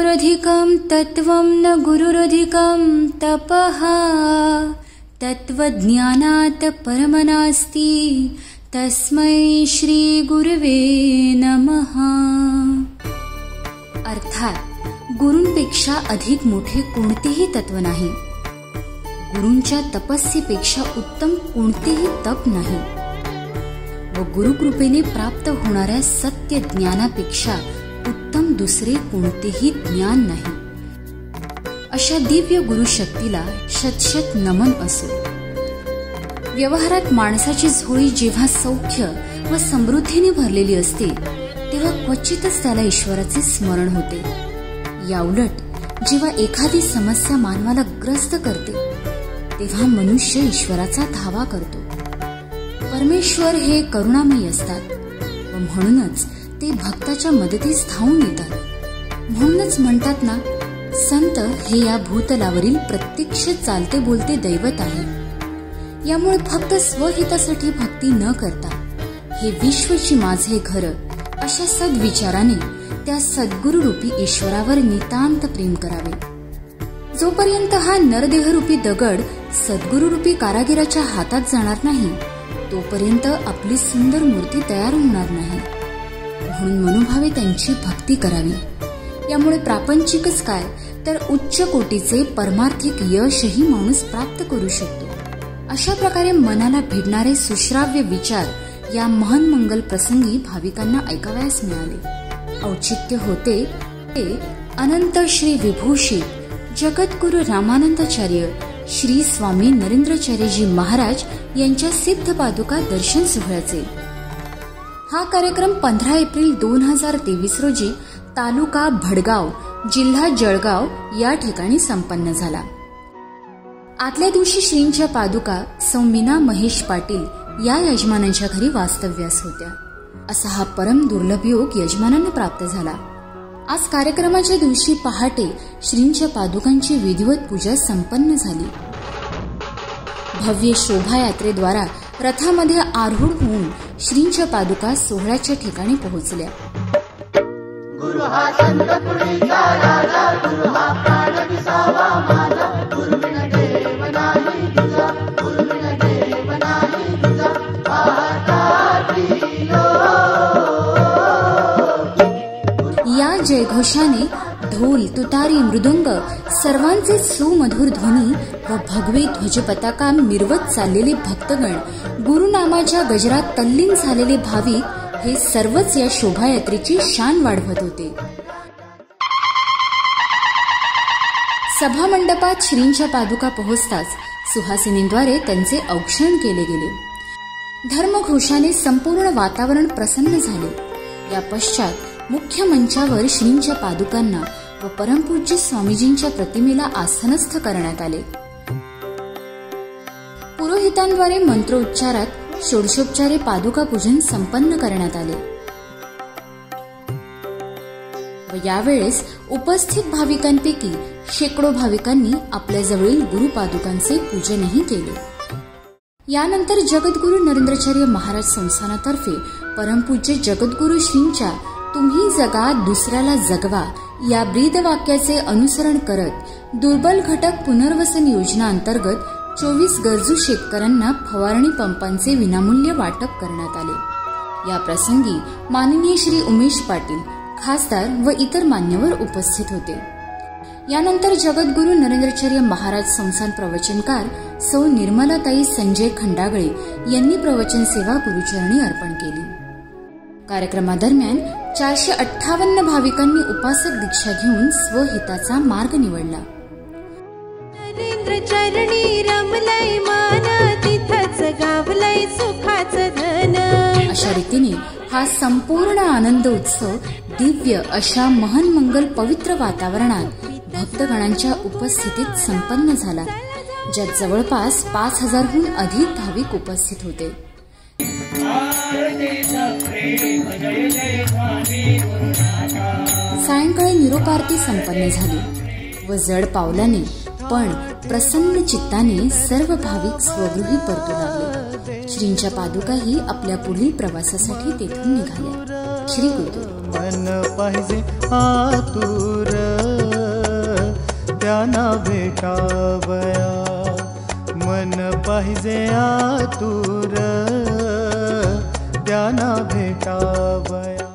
तत्त्वमनन्तगुरुरधिकं तत्त्वं न गुरुरधिकं तपः तत्त्वज्ञानात् परमनास्ति तस्मै श्री गुरुवे नमः। अर्थात गुरूंपेक्षा अधिक मोठे कोणतेही तत्व नाही, गुरूंच्या तपस्येपेक्षा उत्तम कोणतेही तप नाही व गुरुकृपेने प्राप्त होणाऱ्या सत्य ज्ञानापेक्षा उत्तम दुसरे कोणतेही ज्ञान नाही। अशा दिव्य गुरुशक्तीला शतशत नमन असो। व्यवहारात माणसाची झोळी जेव्हा सौख्य व समृद्धीने भरलेली असते तेव्हा क्वचितच त्याला ईश्वराचे स्मरण होते। याउलट जेव्हा एखादी समस्या मानवाला ग्रस्त करते तेव्हा मनुष्य ईश्वराचा धावा करतो। परमेश्वर हे करुणामयी असतात व म्हणूनच ते भक्ताच्या मदतीस धावून येतात। म्हणूनच म्हणतात ना, संत हे या भूतलावरील प्रत्यक्ष चालते बोलते दैवत आहे। यामुळे फक्त स्वहितासाठी भक्ती न करता हे विश्वची माझे घर अशा सद्विचाराने त्या सद्गुरुरूपी ईश्वरावर नितांत प्रेम करावे। जोपर्यंत हा नरदेहरूपी दगड सद्गुरुरूपी कारागिराच्या हातात जाणार नाही तोपर्यंत आपली सुंदर मूर्ती तयार होणार नाही। म्हणून मनोभावे त्यांची भक्ती करावी। यामुळे प्रापंचिकच काय तर उच्च कोटीचे परमार्थिक यशही माणूस प्राप्त करू शकतो। अशा प्रकारे मनाला भिडणारे सुश्राव्य विचार या महान मंगल प्रसंगी भाविकांना ऐकावयास मिळाले। औचित्य होते ते अनंत श्री विभूषित जगद्गुरु रामानंदाचार्य श्री स्वामी नरेंद्राचार्यजी महाराज यांच्या सिद्ध पादुका दर्शन सोहळ्याचे। हा कार्यक्रम 15 एप्रिल 2023 रोजी तालुका भडगाव जिल्हा जळगाव या ठिकाणी संपन्न झाला। आदल्या दिवशी श्रींच्या पादुका सौ मीना महेश पाटील या यजमानांच्या घरी वास्तव्यास होत्या। असा हा परम दुर्लभ योग यजमानांना प्राप्त झाला। आज कार्यक्रमाच्या दिवशी पहाटे श्रींच्या पादुकांची विधिवत पूजा संपन्न झाली। भव्य शोभायात्रेद्वारा रथामध्ये आरूढ होऊन श्रींच्या पादुका सोहळ्याच्या ठिकाणी पोहोचल्या। गुरु हा संत पुरीचा राजा, गुरु हा प्राण विसावा माझा, गुरु बिना देव नाही तुझा, गुरु बिना देव नाही तुझा, पाहताती या जयघोषाने ढोल तुतारी मृदुंग सर्वांचे सुमधुर ध्वनी व भगवे ध्वज पताका मिरवत चाललेले भक्तगण, गुरुनामाच्या गजरात तल्लीन झालेले भाविक हे सर्वच या शोभायात्रेची शान वाढवत होते। सभा मंडपात श्रींच्या पादुका पोहोचताच सुहासिनींद्वारे त्यांचे औक्षण केले गेले। धर्मघोषाने संपूर्ण वातावरण प्रसन्न झाले। या पश्चात मुख्य मंचावर श्रींच्या पादुकांना व परमपूज्य स्वामीजींच्या प्रतिमेला आसनस्थ करण्यात आले। पुरोहितांद्वारे मंत्रोच्चारात षोडशोपचारे पादुका पूजन संपन्न करण्यात आले व यावेळेस उपस्थित भाविकांपैकी शेकडो भाविकांनी आपल्या जवळील गुरुपादुकांचे पूजनही केले। यानंतर जगद्गुरु नरेंद्राचार्य महाराज संस्थानातर्फे परमपूज्य जगद्गुरु श्रींच्या तुम्ही जगा दुसऱ्याला जगवा या ब्रीदवाक्याचे अनुसरण करत दुर्बल घटक पुनर्वसन योजना अंतर्गत 24 गरजू शेतकऱ्यांना फवारणी पंपांचे विनामूल्य वाटप करण्यात आले। या प्रसंगी माननीय श्री उमेश पाटील खासदार व इतर मान्यवर उपस्थित होते। यानंतर जगद्गुरु नरेंद्राचार्य महाराज संस्थान प्रवचनकार सौ निर्मलाताई संजय खंडागळे यांनी प्रवचन सेवा गुरुचरणी अर्पण केली। कार्यक्रमादरम्यान 458 भाविकांनी उपासक दीक्षा घेऊन स्वहिताचा मार्ग निवडला। नरेंद्रचरणी रमलय मान तिथच गावलय सुखाचं धन। अशा रीतीने हा संपूर्ण आनंद उत्सव दिव्य अशा महान मंगल पवित्र वातावरणात भक्तगणांच्या उपस्थितीत संपन्न झाला, ज्यात जवळपास 5000हून अधिक भाविक उपस्थित होते। सायंकाळी निरोपारती संपन्न झाली व जड पावलाने पण प्रसन्न चित्ताने सर्व भाविक स्वगृही परतू लागले। श्रींच्या पादुकाही आपल्या पुढील प्रवासासाठी तेथून निघाल्या। श्री गुरुदेव. मन पाहिजे आतुर त्यांना भेटावया, मन पाहिजे आतुर त्यांना भेटावया.